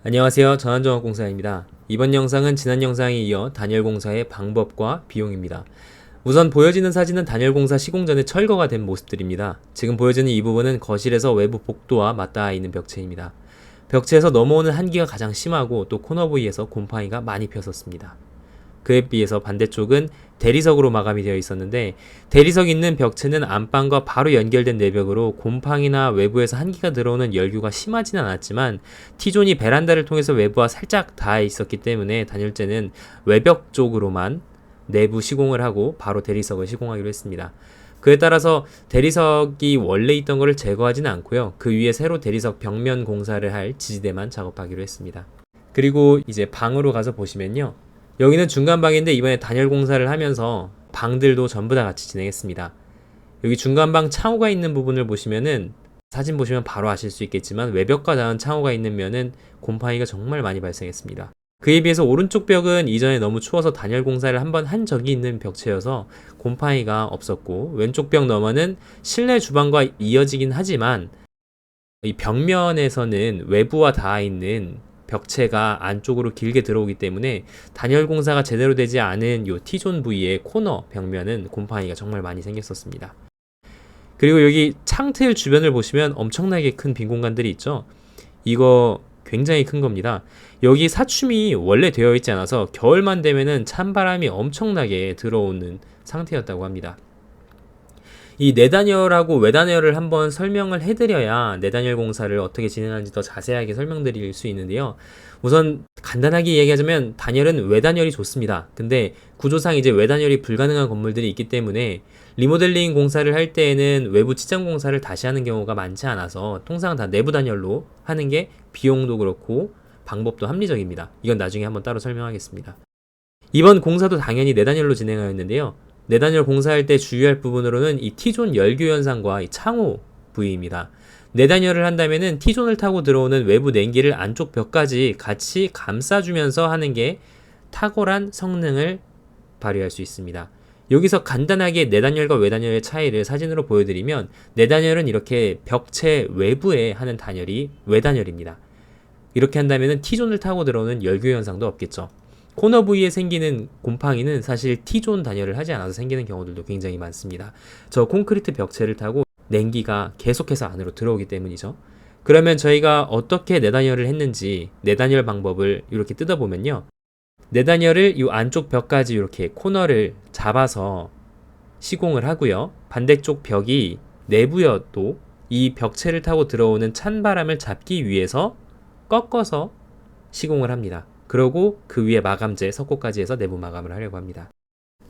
안녕하세요. 전환종합공사입니다. 이번 영상은 지난 영상에 이어 단열공사의 방법과 비용입니다. 우선 보여지는 사진은 단열공사 시공 전에 철거가 된 모습들입니다. 지금 보여지는 이 부분은 거실에서 외부 복도와 맞닿아 있는 벽체입니다. 벽체에서 넘어오는 한기가 가장 심하고 또 코너 부위에서 곰팡이가 많이 폈었습니다. 그에 비해서 반대쪽은 대리석으로 마감이 되어 있었는데, 대리석 있는 벽체는 안방과 바로 연결된 내벽으로 곰팡이나 외부에서 한기가 들어오는 열규가 심하지는 않았지만 T존이 베란다를 통해서 외부와 살짝 닿아 있었기 때문에 단열재는 외벽 쪽으로만 내부 시공을 하고 바로 대리석을 시공하기로 했습니다. 그에 따라서 대리석이 원래 있던 것을 제거하지는 않고요, 그 위에 새로 대리석 벽면 공사를 할 지지대만 작업하기로 했습니다. 그리고 이제 방으로 가서 보시면요, 여기는 중간방인데 이번에 단열 공사를 하면서 방들도 전부 다 같이 진행했습니다. 여기 중간방 창호가 있는 부분을 보시면은, 사진 보시면 바로 아실 수 있겠지만 외벽과 닿은 창호가 있는 면은 곰팡이가 정말 많이 발생했습니다. 그에 비해서 오른쪽 벽은 이전에 너무 추워서 단열 공사를 한번 한 적이 있는 벽체여서 곰팡이가 없었고, 왼쪽 벽 너머는 실내 주방과 이어지긴 하지만 이 벽면에서는 외부와 닿아 있는 벽체가 안쪽으로 길게 들어오기 때문에 단열 공사가 제대로 되지 않은 요 T존 부위의 코너 벽면은 곰팡이가 정말 많이 생겼었습니다. 그리고 여기 창틀 주변을 보시면 엄청나게 큰 빈 공간들이 있죠. 이거 굉장히 큰 겁니다. 여기 사춤이 원래 되어 있지 않아서 겨울만 되면은 찬바람이 엄청나게 들어오는 상태였다고 합니다. 이 내단열하고 외단열을 한번 설명을 해드려야 내단열 공사를 어떻게 진행하는지 더 자세하게 설명드릴 수 있는데요. 우선 간단하게 얘기하자면 단열은 외단열이 좋습니다. 근데 구조상 이제 외단열이 불가능한 건물들이 있기 때문에 리모델링 공사를 할 때에는 외부 치장 공사를 다시 하는 경우가 많지 않아서 통상 다 내부 단열로 하는 게 비용도 그렇고 방법도 합리적입니다. 이건 나중에 한번 따로 설명하겠습니다. 이번 공사도 당연히 내단열로 진행하였는데요. 내단열 공사할 때 주의할 부분으로는 이 T존 열교 현상과 이 창호 부위입니다. 내단열을 한다면은 T존을 타고 들어오는 외부 냉기를 안쪽 벽까지 같이 감싸주면서 하는 게 탁월한 성능을 발휘할 수 있습니다. 여기서 간단하게 내단열과 외단열의 차이를 사진으로 보여드리면, 내단열은 이렇게 벽체 외부에 하는 단열이 외단열입니다. 이렇게 한다면은 T존을 타고 들어오는 열교 현상도 없겠죠. 코너 부위에 생기는 곰팡이는 사실 T존 단열을 하지 않아서 생기는 경우들도 굉장히 많습니다. 저 콘크리트 벽체를 타고 냉기가 계속해서 안으로 들어오기 때문이죠. 그러면 저희가 어떻게 내단열을 했는지 내단열 방법을 이렇게 뜯어보면요, 내단열을 이 안쪽 벽까지 이렇게 코너를 잡아서 시공을 하고요, 반대쪽 벽이 내부여도 이 벽체를 타고 들어오는 찬바람을 잡기 위해서 꺾어서 시공을 합니다. 그러고 그 위에 마감재, 석고까지 해서 내부 마감을 하려고 합니다.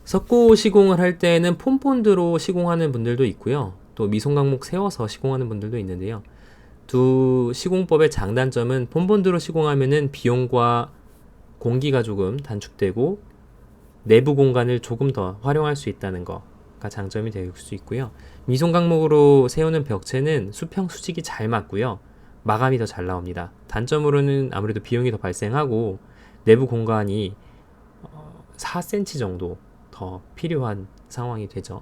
석고 시공을 할 때는 폼본드로 시공하는 분들도 있고요, 또 미송강목 세워서 시공하는 분들도 있는데요. 두 시공법의 장단점은 폼본드로 시공하면은 비용과 공기가 조금 단축되고 내부 공간을 조금 더 활용할 수 있다는 거가 장점이 될 수 있고요. 미송강목으로 세우는 벽체는 수평 수직이 잘 맞고요, 마감이 더 잘 나옵니다. 단점으로는 아무래도 비용이 더 발생하고 내부 공간이 4cm 정도 더 필요한 상황이 되죠.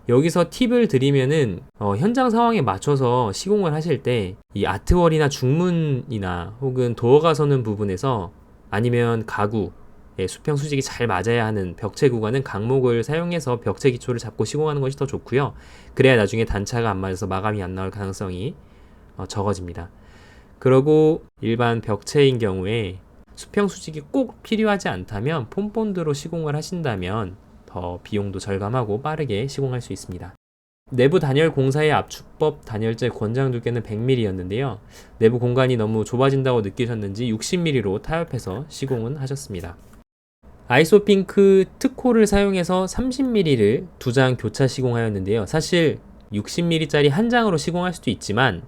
여기서 팁을 드리면은 현장 상황에 맞춰서 시공을 하실 때 이 아트월이나 중문이나 혹은 도어가 서는 부분에서, 아니면 가구의 수평 수직이 잘 맞아야 하는 벽체 구간은 강목을 사용해서 벽체 기초를 잡고 시공하는 것이 더 좋고요. 그래야 나중에 단차가 안 맞아서 마감이 안 나올 가능성이 적어집니다. 그리고 일반 벽체인 경우에 수평 수직이 꼭 필요하지 않다면 폼본드로 시공을 하신다면 더 비용도 절감하고 빠르게 시공할 수 있습니다. 내부 단열 공사의 압축법 단열재 권장 두께는 100mm였는데요. 내부 공간이 너무 좁아진다고 느끼셨는지 60mm로 타협해서 시공은 하셨습니다. 아이소핑크 특호를 사용해서 30mm를 두 장 교차 시공하였는데요. 사실 60mm짜리 한 장으로 시공할 수도 있지만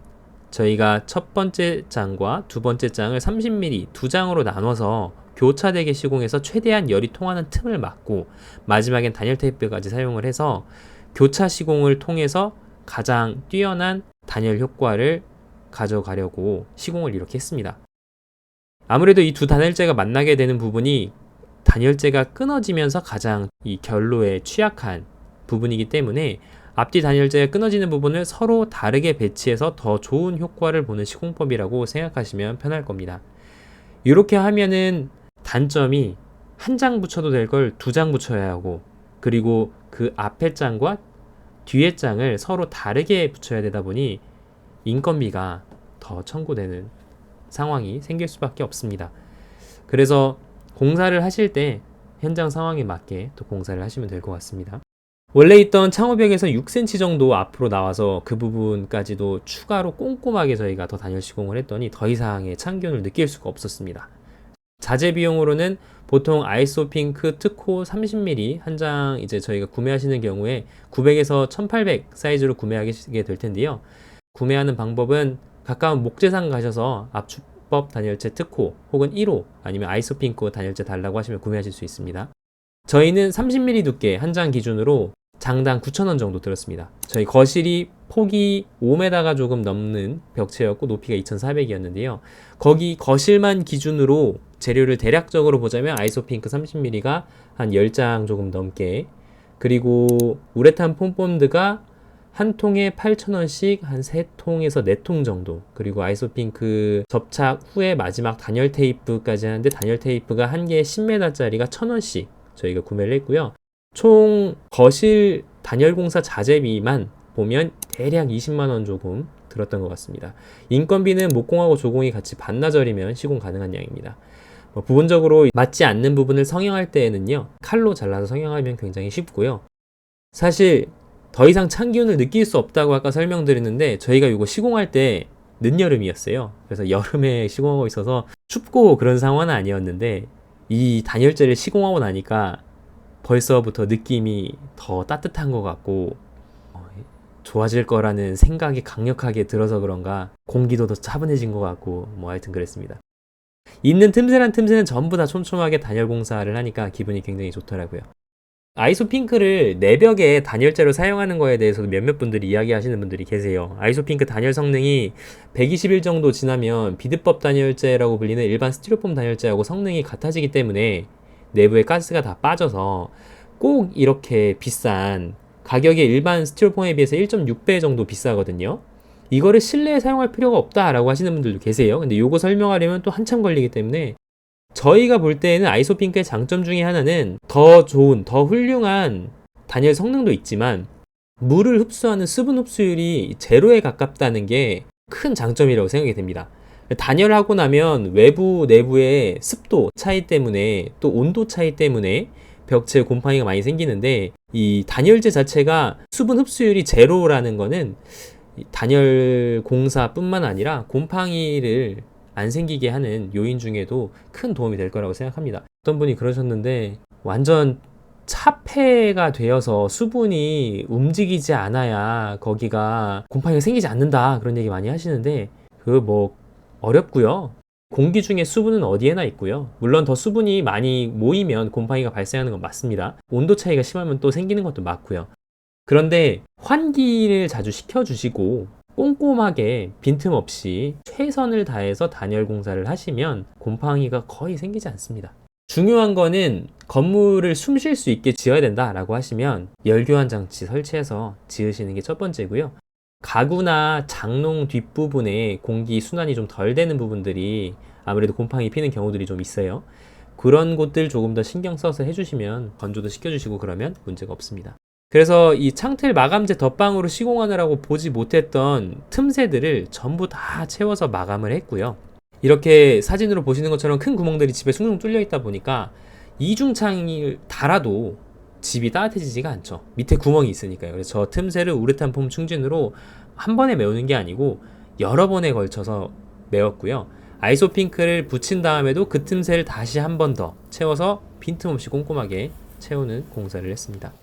저희가 첫 번째 장과 두 번째 장을 30mm 두 장으로 나눠서 교차되게 시공해서 최대한 열이 통하는 틈을 막고 마지막엔 단열 테이프까지 사용을 해서 교차 시공을 통해서 가장 뛰어난 단열 효과를 가져가려고 시공을 이렇게 했습니다. 아무래도 이 두 단열재가 만나게 되는 부분이 단열재가 끊어지면서 가장 이 결로에 취약한 부분이기 때문에 앞뒤 단열재가 끊어지는 부분을 서로 다르게 배치해서 더 좋은 효과를 보는 시공법이라고 생각하시면 편할 겁니다. 이렇게 하면은 단점이 한 장 붙여도 될 걸 두 장 붙여야 하고, 그리고 그 앞에 장과 뒤에 장을 서로 다르게 붙여야 되다 보니 인건비가 더 청구되는 상황이 생길 수밖에 없습니다. 그래서 공사를 하실 때 현장 상황에 맞게 또 공사를 하시면 될 것 같습니다. 원래 있던 창호벽에서 6cm 정도 앞으로 나와서 그 부분까지도 추가로 꼼꼼하게 저희가 더 단열 시공을 했더니 더 이상의 참기운을 느낄 수가 없었습니다. 자재 비용으로는 보통 아이소핑크 특호 30mm 한 장 이제 저희가 구매하시는 경우에 900에서 1800 사이즈로 구매하게 될 텐데요. 구매하는 방법은 가까운 목재상 가셔서 압축법 단열재 특호 혹은 1호 아니면 아이소핑크 단열재 달라고 하시면 구매하실 수 있습니다. 저희는 30mm 두께 한 장 기준으로 장당 9,000원 정도 들었습니다. 저희 거실이 폭이 5m가 조금 넘는 벽체였고 높이가 2,400이었는데요. 거기 거실만 기준으로 재료를 대략적으로 보자면 아이소핑크 30mm가 한 10장 조금 넘게, 그리고 우레탄 폼본드가 한 통에 8,000원씩 한 3통에서 4통 정도, 그리고 아이소핑크 접착 후에 마지막 단열 테이프까지 하는데 단열 테이프가 한 개에 10m짜리가 1,000원씩 저희가 구매를 했고요. 총 거실 단열 공사 자재비만 보면 대략 20만원 조금 들었던 것 같습니다. 인건비는 목공하고 조공이 같이 반나절이면 시공 가능한 양입니다. 부분적으로 맞지 않는 부분을 성형할 때에는요, 칼로 잘라서 성형하면 굉장히 쉽고요. 사실 더 이상 찬기운을 느낄 수 없다고 아까 설명드렸는데 저희가 이거 시공할 때 늦여름이었어요. 그래서 여름에 시공하고 있어서 춥고 그런 상황은 아니었는데 이 단열재를 시공하고 나니까 벌써부터 느낌이 더 따뜻한 것 같고 좋아질 거라는 생각이 강력하게 들어서 그런가 공기도 더 차분해진 것 같고 하여튼 그랬습니다. 있는 틈새란 틈새는 전부 다 촘촘하게 단열 공사를 하니까 기분이 굉장히 좋더라고요. 아이소핑크를 내벽에 단열재로 사용하는 거에 대해서도 몇몇 분들이 이야기하시는 분들이 계세요. 아이소핑크 단열 성능이 120일 정도 지나면 비드법 단열재라고 불리는 일반 스티로폼 단열재하고 성능이 같아지기 때문에 내부에 가스가 다 빠져서 꼭 이렇게 비싼 가격이 일반 스티로폼에 비해서 1.6배 정도 비싸거든요. 이거를 실내에 사용할 필요가 없다라고 하시는 분들도 계세요. 근데 요거 설명하려면 또 한참 걸리기 때문에 저희가 볼 때에는 아이소핑크의 장점 중에 하나는 더 좋은, 더 훌륭한 단열 성능도 있지만 물을 흡수하는 수분 흡수율이 제로에 가깝다는 게 큰 장점이라고 생각이 됩니다. 단열하고 나면 외부 내부의 습도 차이 때문에 또 온도 차이 때문에 벽체에 곰팡이가 많이 생기는데 이 단열재 자체가 수분 흡수율이 제로라는 거는 단열 공사뿐만 아니라 곰팡이를 안 생기게 하는 요인 중에도 큰 도움이 될 거라고 생각합니다. 어떤 분이 그러셨는데 완전 차폐가 되어서 수분이 움직이지 않아야 거기가 곰팡이가 생기지 않는다 그런 얘기 많이 하시는데 어렵고요. 공기 중에 수분은 어디에나 있고요. 물론 더 수분이 많이 모이면 곰팡이가 발생하는 건 맞습니다. 온도 차이가 심하면 또 생기는 것도 맞고요. 그런데 환기를 자주 시켜주시고 꼼꼼하게 빈틈없이 최선을 다해서 단열 공사를 하시면 곰팡이가 거의 생기지 않습니다. 중요한 거는 건물을 숨 쉴 수 있게 지어야 된다라고 하시면 열교환 장치 설치해서 지으시는 게 첫 번째고요. 가구나 장롱 뒷부분에 공기 순환이 좀 덜 되는 부분들이 아무래도 곰팡이 피는 경우들이 좀 있어요. 그런 곳들 조금 더 신경 써서 해주시면 건조도 시켜주시고 그러면 문제가 없습니다. 그래서 이 창틀 마감재 덧방으로 시공하느라고 보지 못했던 틈새들을 전부 다 채워서 마감을 했고요. 이렇게 사진으로 보시는 것처럼 큰 구멍들이 집에 숭숭 뚫려 있다 보니까 이중창을 달아도 집이 따뜻해지지가 않죠. 밑에 구멍이 있으니까요. 그래서 저 틈새를 우레탄 폼 충진으로 한 번에 메우는 게 아니고 여러 번에 걸쳐서 메웠고요. 아이소핑크를 붙인 다음에도 그 틈새를 다시 한 번 더 채워서 빈틈없이 꼼꼼하게 채우는 공사를 했습니다.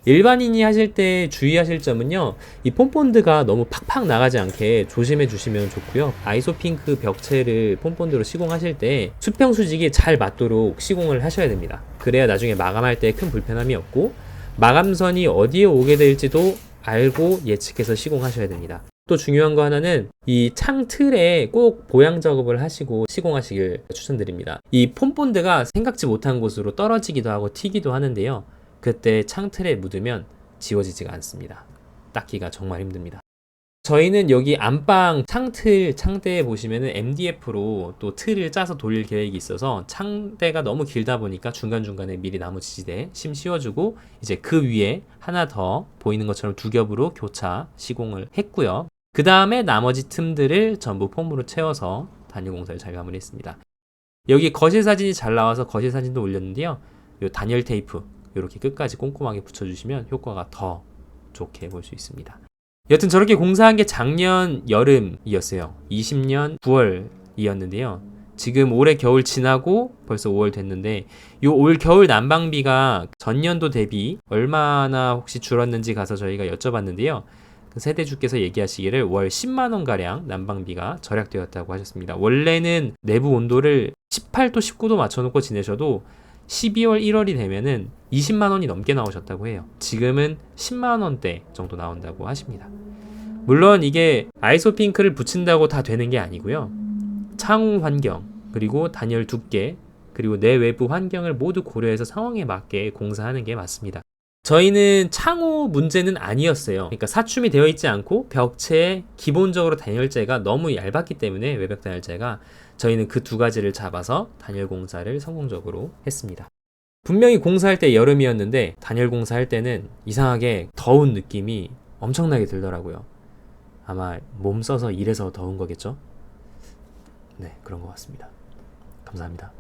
일반인이 하실 때 주의하실 점은요, 이 폼본드가 너무 팍팍 나가지 않게 조심해 주시면 좋고요. 아이소핑크 벽체를 폼본드로 시공하실 때 수평 수직이 잘 맞도록 시공을 하셔야 됩니다. 그래야 나중에 마감할 때 큰 불편함이 없고 마감선이 어디에 오게 될지도 알고 예측해서 시공하셔야 됩니다. 또 중요한 거 하나는 이 창틀에 꼭 보양 작업을 하시고 시공하시길 추천드립니다. 이 폼본드가 생각지 못한 곳으로 떨어지기도 하고 튀기도 하는데요, 그때 창틀에 묻으면 지워지지가 않습니다. 닦기가 정말 힘듭니다. 저희는 여기 안방 창대에 보시면은 MDF로 또 틀을 짜서 돌릴 계획이 있어서 창대가 너무 길다 보니까 중간중간에 미리 나무 지지대 심 씌워주고 이제 그 위에 하나 더 보이는 것처럼 두 겹으로 교차 시공을 했고요. 그 다음에 나머지 틈들을 전부 폼으로 채워서 단열 공사를 잘 마무리했습니다. 여기 거실 사진이 잘 나와서 거실 사진도 올렸는데요. 요 단열 테이프 이렇게 끝까지 꼼꼼하게 붙여주시면 효과가 더 좋게 볼 수 있습니다. 여튼 저렇게 공사한 게 작년 여름이었어요. 20년 9월이었는데요. 지금 올해 겨울 지나고 벌써 5월 됐는데 요 올 겨울 난방비가 전년도 대비 얼마나 혹시 줄었는지 가서 저희가 여쭤봤는데요. 그 세대주께서 얘기하시기를 월 10만원 가량 난방비가 절약되었다고 하셨습니다. 원래는 내부 온도를 18도 19도 맞춰놓고 지내셔도 12월 1월이 되면은 20만원이 넘게 나오셨다고 해요. 지금은 10만원대 정도 나온다고 하십니다. 물론 이게 아이소핑크를 붙인다고 다 되는 게 아니고요. 창호 환경, 그리고 단열 두께, 그리고 내외부 환경을 모두 고려해서 상황에 맞게 공사하는 게 맞습니다. 저희는 창호 문제는 아니었어요. 그러니까 사춤이 되어 있지 않고 벽체에 기본적으로 단열재가 너무 얇았기 때문에 외벽 단열재가 저희는 그 두 가지를 잡아서 단열 공사를 성공적으로 했습니다. 분명히 공사할 때 여름이었는데 단열 공사할 때는 이상하게 더운 느낌이 엄청나게 들더라고요. 아마 몸 써서 일해서 더운 거겠죠? 네, 그런 것 같습니다. 감사합니다.